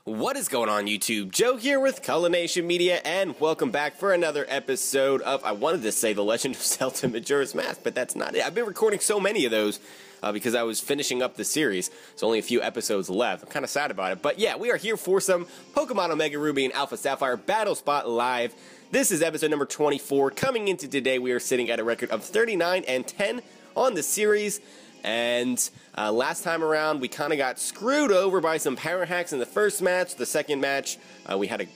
What is going on, YouTube? Joe here with Culination Media, and welcome back for another episode of, I wanted to say The Legend of Zelda Majora's Mask, but that's not it. I've been recording so many of those because I was finishing up the series, so only a few episodes left. I'm kind of sad about it, but yeah, we are here for some Pokemon Omega Ruby and Alpha Sapphire Battle Spot Live. This is episode number 24. Coming into today, we are sitting at a record of 39 and 10 on the series. And last time around, we kind of got screwed over by some power hacks in the first match. The second match, we had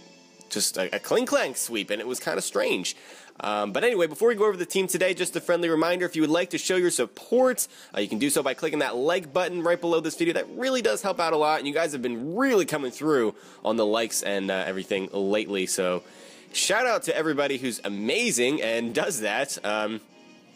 just a clink-clank sweep, and it was kind of strange. But anyway, before we go over the team today, just a friendly reminder, if you would like to show your support, you can do so by clicking that like button right below this video. That really does help out a lot, and you guys have been really coming through on the likes and everything lately. So shout out to everybody who's amazing and does that.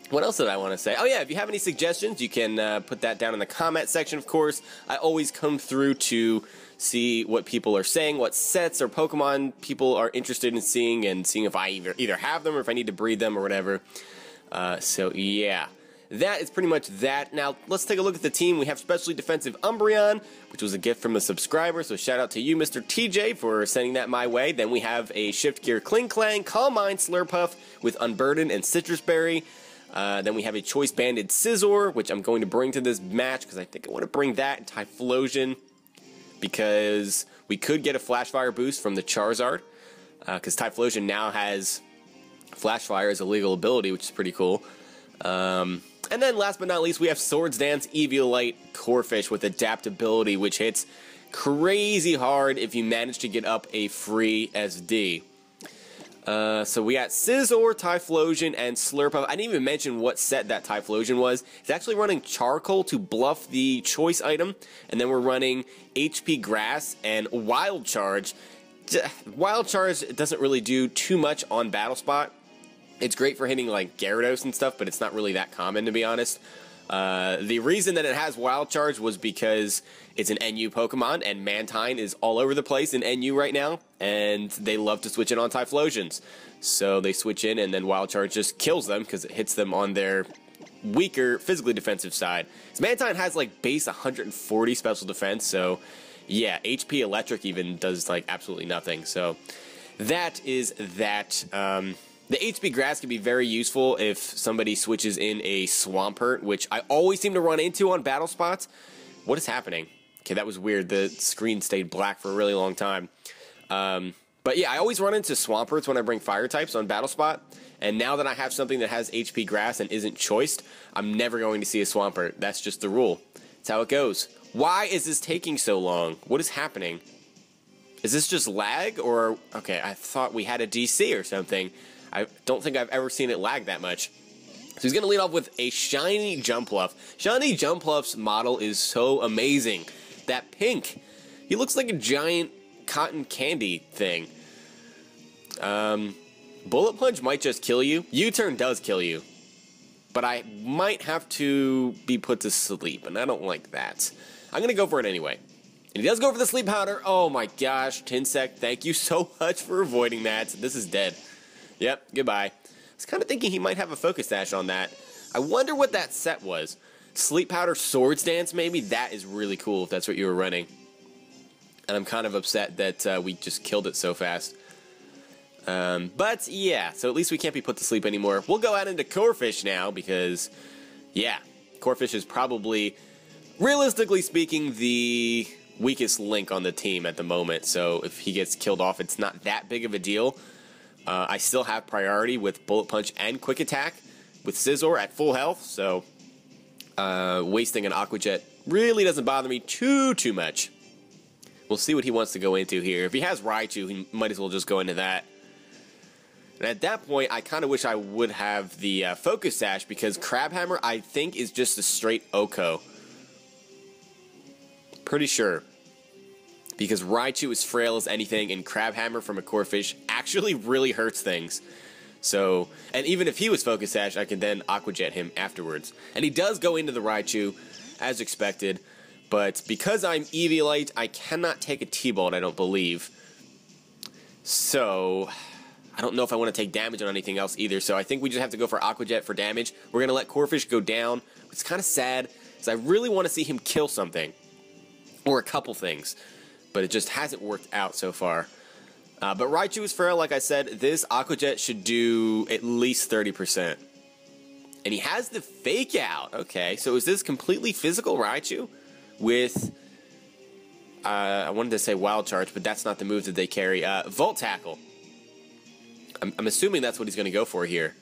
What else did I want to say? Oh yeah, if you have any suggestions, you can put that down in the comment section, of course. I always come through to see what people are saying, what sets or Pokemon people are interested in seeing, and seeing if I either have them or if I need to breed them or whatever. So yeah, that is pretty much that. Now, let's take a look at the team. We have Specially Defensive Umbreon, which was a gift from a subscriber, so shout out to you, Mr. TJ, for sending that my way. Then we have a Shift Gear Kling-Clang, Calm Mind Slurpuff with Unburden and Citrus Berry. Then we have a Choice Banded Scizor, which I'm going to bring to this match because I think I want to bring that and Typhlosion because we could get a Flash Fire boost from the Charizard because Typhlosion now has Flash Fire as a legal ability, which is pretty cool. And then last but not least, we have Swords Dance Eviolite Corphish with Adaptability, which hits crazy hard if you manage to get up a free SD. So we got Scizor, Typhlosion, and Slurpuff. I didn't even mention what set that Typhlosion was. It's actually running Charcoal to bluff the choice item, and then we're running HP Grass and Wild Charge. Wild Charge doesn't really do too much on Battle Spot. It's great for hitting like Gyarados and stuff, but it's not really that common, to be honest. The reason that it has Wild Charge was because it's an NU Pokemon, and Mantine is all over the place in NU right now, and they love to switch in on Typhlosions. So they switch in, and then Wild Charge just kills them because it hits them on their weaker, physically defensive side. So Mantine has like base 140 special defense, so yeah, HP Electric even does like absolutely nothing. So that is that. The HP Grass can be very useful if somebody switches in a Swampert, which I always seem to run into on battle spots. What is happening? Okay, that was weird. The screen stayed black for a really long time. But yeah, I always run into Swamperts when I bring Fire types on battle spot. And now that I have something that has HP Grass and isn't choiced, I'm never going to see a Swampert. That's just the rule. That's how it goes. Why is this taking so long? What is happening? Is this just lag? Or, okay, I thought we had a DC or something. I don't think I've ever seen it lag that much. So he's going to lead off with a Shiny Jumpluff. Shiny Jumpluff's model is so amazing. That pink. He looks like a giant cotton candy thing. Bullet Punch might just kill you. U-Turn does kill you. But I might have to be put to sleep, and I don't like that. I'm going to go for it anyway. And he does go for the Sleep Powder. Oh my gosh, Tinsect, thank you so much for avoiding that. This is dead. Yep, goodbye. I was kind of thinking he might have a Focus Sash on that. I wonder what that set was. Sleep Powder Swords Dance, maybe? That is really cool if that's what you were running. And I'm kind of upset that we just killed it so fast. But yeah, so at least we can't be put to sleep anymore. We'll go out into Corphish now because, yeah, Corphish is probably, realistically speaking, the weakest link on the team at the moment. So if he gets killed off, it's not that big of a deal. I still have priority with Bullet Punch and Quick Attack with Scizor at full health, so wasting an Aqua Jet really doesn't bother me too much. We'll see what he wants to go into here. If he has Raichu, he might as well just go into that. And at that point, I kind of wish I would have the Focus Sash, because Crabhammer, I think, is just a straight Oko. Pretty sure. Because Raichu is frail as anything, and Crabhammer from a Corphish actually really hurts things. So, and even if he was Focus Sash, I could then Aqua Jet him afterwards. And he does go into the Raichu, as expected, but because I'm Eviolite, I cannot take a T-Bolt, I don't believe. So, I don't know if I want to take damage on anything else either, so I think we just have to go for Aqua Jet for damage. We're going to let Corphish go down. It's kind of sad, because I really want to see him kill something. Or a couple things. but it just hasn't worked out so far. But Raichu is feral, like I said. This Aqua Jet should do at least 30%. And he has the Fake Out. Okay, so is this completely physical Raichu with... I wanted to say Wild Charge, but that's not the move that they carry. Volt Tackle. I'm assuming that's what he's going to go for here.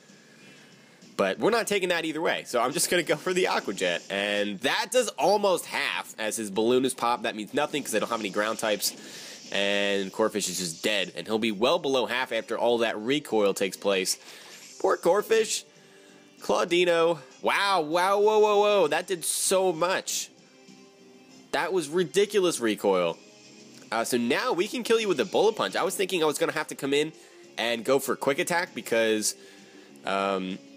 But we're not taking that either way, so I'm just going to go for the Aqua Jet. And that does almost half, as his balloon is popped. That means nothing because they don't have any ground types. And Corphish is just dead. And he'll be well below half after all that recoil takes place. Poor Corphish. Claudino. Wow, wow, whoa, whoa, whoa. That did so much. That was ridiculous recoil. So now we can kill you with a Bullet Punch. I was thinking I was going to have to come in and go for Quick Attack because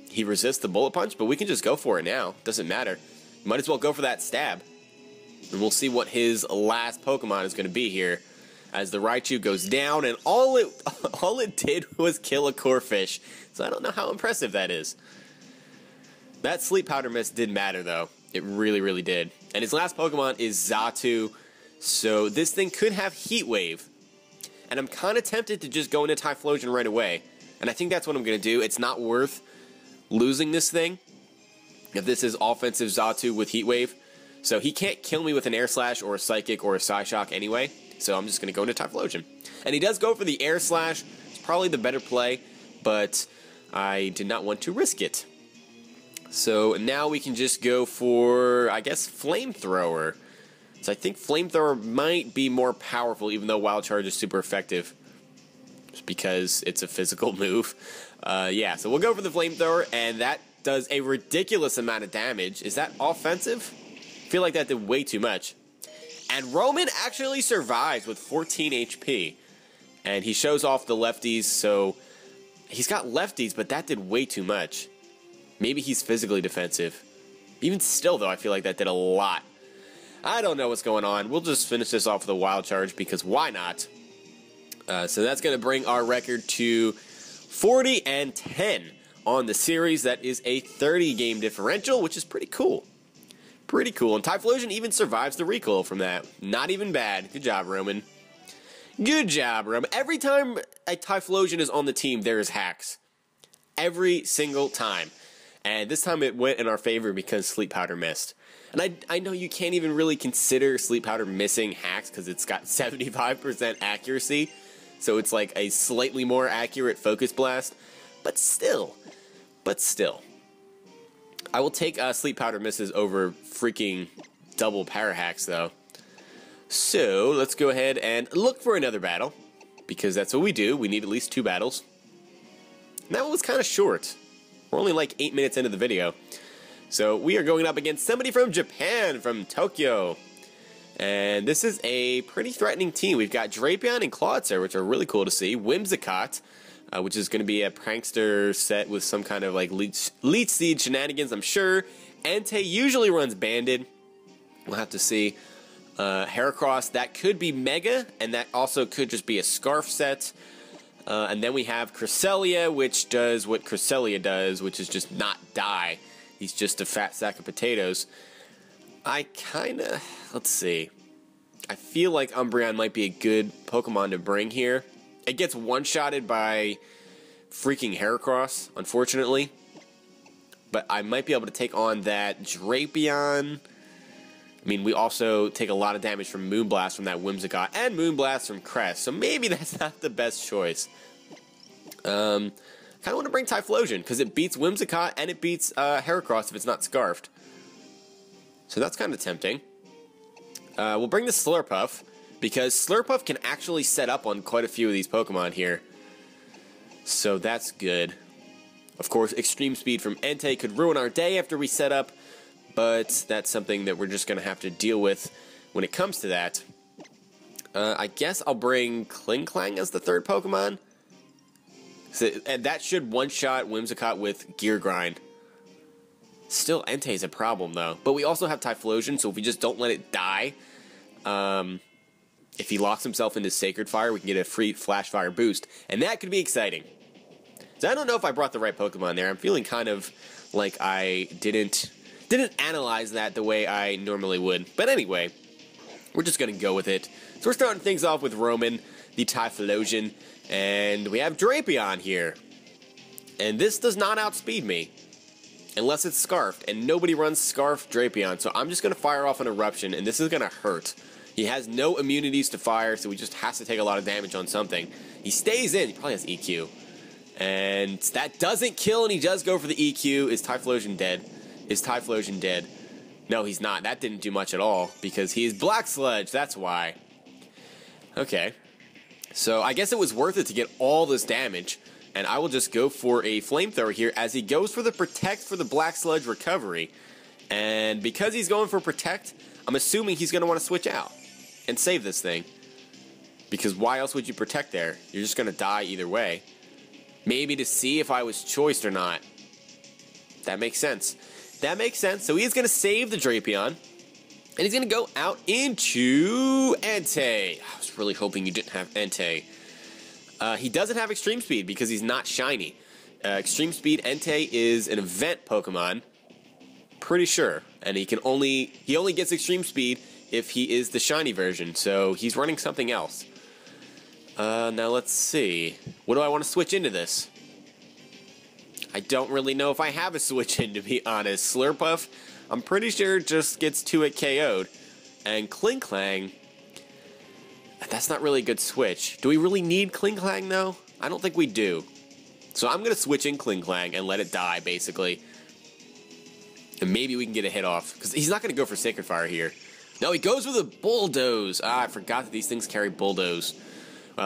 he resists the Bullet Punch, but we can just go for it now. Doesn't matter. Might as well go for that Stab. And we'll see what his last Pokemon is going to be here as the Raichu goes down, and all it did was kill a Corphish. So I don't know how impressive that is. That Sleep Powder Mist did matter, though. It really, really did. And his last Pokemon is Xatu, so this thing could have Heat Wave. And I'm kind of tempted to just go into Typhlosion right away. And I think that's what I'm going to do. It's not worth losing this thing if this is offensive Xatu with Heat Wave. So he can't kill me with an Air Slash or a Psychic or a Psyshock anyway. So I'm just going to go into Typhlosion. And he does go for the Air Slash. It's probably the better play, but I did not want to risk it. So now we can just go for, I guess, Flamethrower. So I think Flamethrower might be more powerful, even though Wild Charge is super effective. Just because it's a physical move. Yeah, so we'll go for the Flamethrower, and that does a ridiculous amount of damage. Is that offensive? I feel like that did way too much. And Roman actually survives with 14 HP. And he shows off the lefties, so he's got lefties, but that did way too much. Maybe he's physically defensive. Even still, though, I feel like that did a lot. I don't know what's going on. We'll just finish this off with a Wild Charge, because why not? So that's going to bring our record to 40-10 on the series. That is a 30-game differential, which is pretty cool. Pretty cool. And Typhlosion even survives the recoil from that. Not even bad. Good job, Roman. Good job, Roman. Every time a Typhlosion is on the team, there is hacks. Every single time. And this time it went in our favor because Sleep Powder missed. And I know you can't even really consider Sleep Powder missing hacks because it's got 75% accuracy. So it's like a slightly more accurate Focus Blast. But still. I will take Sleep Powder misses over freaking double Power Hacks, though. So let's go ahead and look for another battle. Because that's what we do. We need at least 2 battles. And that one was kind of short. We're only like 8 minutes into the video. So we are going up against somebody from Japan, from Tokyo. And this is a pretty threatening team. We've got Drapion and Clawitzer, which are really cool to see. Whimsicott, which is going to be a prankster set with some kind of like Leech Seed shenanigans, I'm sure. Entei usually runs Banded. We'll have to see. Heracross, that could be Mega, and that also could just be a Scarf set. And then we have Cresselia, which does what Cresselia does, which is just not die. He's just a fat sack of potatoes. Let's see. I feel like Umbreon might be a good Pokemon to bring here. It gets one-shotted by freaking Heracross, unfortunately. But I might be able to take on that Drapion. I mean, we also take a lot of damage from Moonblast from that Whimsicott, and Moonblast from Crest, so maybe that's not the best choice. Kind of want to bring Typhlosion, because it beats Whimsicott, and it beats Heracross if it's not Scarfed. So that's kind of tempting. We'll bring the Slurpuff, because Slurpuff can actually set up on quite a few of these Pokemon here. So that's good. Of course, Extreme Speed from Entei could ruin our day after we set up, but that's something that we're just going to have to deal with when it comes to that. I guess I'll bring Klinklang as the third Pokemon. So, and that should one-shot Whimsicott with Gear Grind. Still, Entei is a problem, though. But we also have Typhlosion, so if we just don't let it die, if he locks himself into Sacred Fire, we can get a free Flash Fire boost. And that could be exciting. So I don't know if I brought the right Pokemon there. I'm feeling kind of like I didn't analyze that the way I normally would. But anyway, We're just going to go with it. So we're starting things off with Roman, the Typhlosion, and we have Drapion here. And this does not outspeed me, unless it's Scarfed, and nobody runs Scarfed Drapion, so I'm just going to fire off an Eruption, and this is going to hurt. He has no immunities to fire, so he just has to take a lot of damage on something. He stays in. He probably has EQ. And that doesn't kill, and he does go for the EQ. Is Typhlosion dead? Is Typhlosion dead? No, he's not. That didn't do much at all, because he's Black Sludge. That's why. Okay. So I guess it was worth it to get all this damage, and I will just go for a Flamethrower here as he goes for the Protect for the Black Sludge recovery. And because he's going for Protect, I'm assuming he's going to want to switch out and save this thing. Because why else would you Protect there? You're just going to die either way. Maybe to see if I was choiced or not. That makes sense. That makes sense. So he's going to save the Drapion. And he's going to go out into Entei. I was really hoping you didn't have Entei. He doesn't have Extreme Speed because he's not shiny. Extreme Speed Entei is an event Pokemon. Pretty sure. And he only gets Extreme Speed if he is the shiny version. So he's running something else. Now let's see. What do I want to switch into this? I don't really know if I have a switch in, to be honest. Slurpuff, I'm pretty sure just gets 2-hit KO'd. And Klinklang, that's not really a good switch. Do we really need Klinklang, though? I don't think we do. So I'm going to switch in Klinklang and let it die, basically. And maybe we can get a hit off. Because he's not going to go for Sacred Fire here. No, he goes with a Bulldoze. I forgot that these things carry Bulldoze.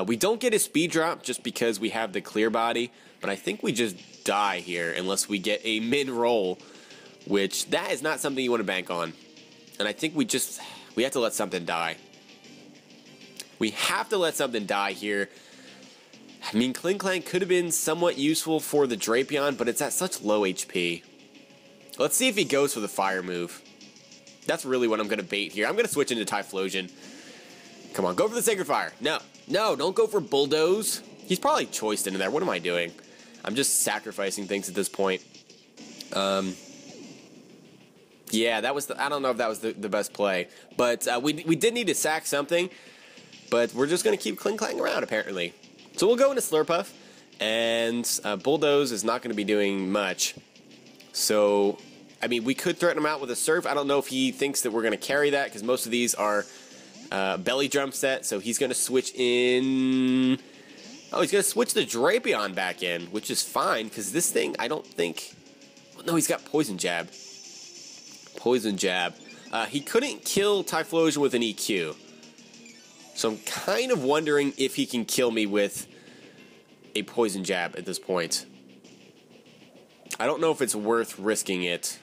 We don't get a Speed Drop just because we have the Clear Body. But I think we just die here unless we get a mid-roll. Which, that is not something you want to bank on. And I think we have to let something die. We have to let something die here. I mean, Klinklang could have been somewhat useful for the Drapion, but it's at such low HP. Let's see if he goes for the Fire move. That's really what I'm going to bait here. I'm going to switch into Typhlosion. Come on, go for the Sacred Fire. No, don't go for Bulldoze. He's probably choiced into there. What am I doing? I'm just sacrificing things at this point. Yeah, I don't know if that was the best play. But we did need to sack something. But we're just going to keep Klinklang around, apparently. So we'll go into Slurpuff. And Bulldoze is not going to be doing much. So, I mean, we could threaten him out with a Surf. I don't know if he thinks that we're going to carry that, because most of these are Belly Drum set. So he's going to switch in... Oh, he's going to switch the Drapion back in, which is fine, because this thing, I don't think... No, he's got Poison Jab. Poison Jab. He couldn't kill Typhlosion with an EQ. So I'm kind of wondering if he can kill me with a Poison Jab at this point. I don't know if it's worth risking it.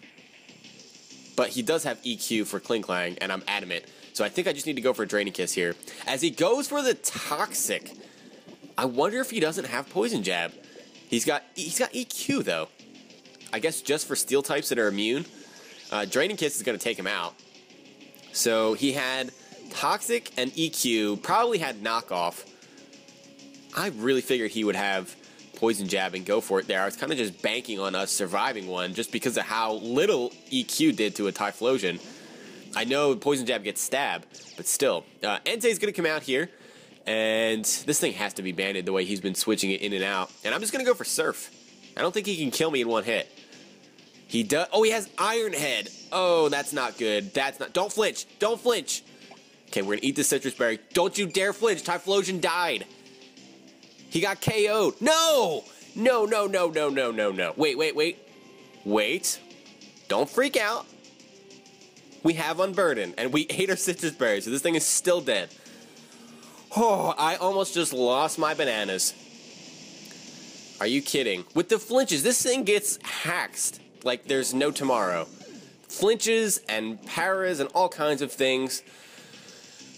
But he does have EQ for Klinklang, and I'm adamant. So I think I just need to go for a Draining Kiss here. As he goes for the Toxic, I wonder if he doesn't have Poison Jab. He's got EQ, though. I guess just for Steel types that are immune. Draining Kiss is going to take him out. So he had Toxic and EQ, probably had Knockoff. I really figured he would have Poison Jab and go for it there. I was kind of just banking on us surviving one just because of how little EQ did to a Typhlosion. I know Poison Jab gets Stab, but still. Entei's going to come out here, and this thing has to be banded the way he's been switching it in and out. And I'm just going to go for Surf. I don't think he can kill me in one hit. He does. Oh, he has Iron Head. Oh, that's not good. That's not. Don't flinch. Don't flinch. Okay, we're going to eat the Citrus Berry. Don't you dare flinch. Typhlosion died. He got KO'd. No! No. Wait. Don't freak out. We have Unburden, and we ate our Citrus Berry, so this thing is still dead. Oh, I almost just lost my bananas. Are you kidding? With the flinches, this thing gets haxed like there's no tomorrow. Flinches and paras and all kinds of things.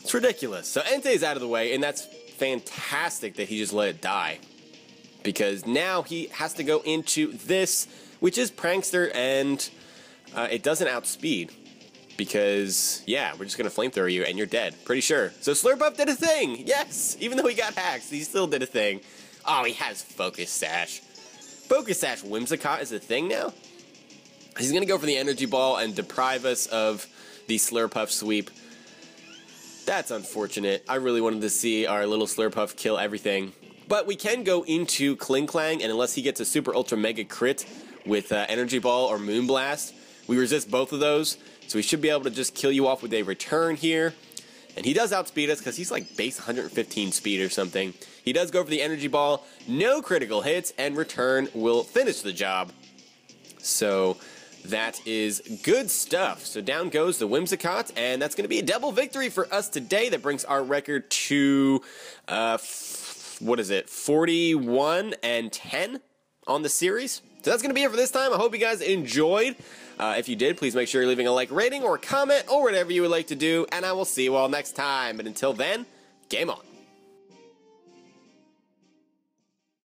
It's ridiculous. So Entei's out of the way, and that's fantastic that he just let it die. Because now he has to go into this, which is Prankster, and it doesn't outspeed. Because, yeah, we're just going to Flamethrower you, and you're dead. Pretty sure. So Slurpuff did a thing! Yes! Even though he got hacked, he still did a thing. Oh, he has Focus Sash. Focus Sash Whimsicott is a thing now? He's going to go for the Energy Ball and deprive us of the Slurpuff sweep. That's unfortunate. I really wanted to see our little Slurpuff kill everything. But we can go into Kling Klang, and unless he gets a Super Ultra Mega Crit with Energy Ball or Moonblast, we resist both of those. So we should be able to just kill you off with a return here. And he does outspeed us because he's like base 115 speed or something. He does go for the Energy Ball, no critical hits, and return will finish the job. So that is good stuff. So down goes the Whimsicott, and that's going to be a double victory for us today. That brings our record to, 41-10 on the series. So that's going to be it for this time. I hope you guys enjoyed. If you did, please make sure you're leaving a like rating or a comment or whatever you would like to do, and I will see you all next time. But until then, game on.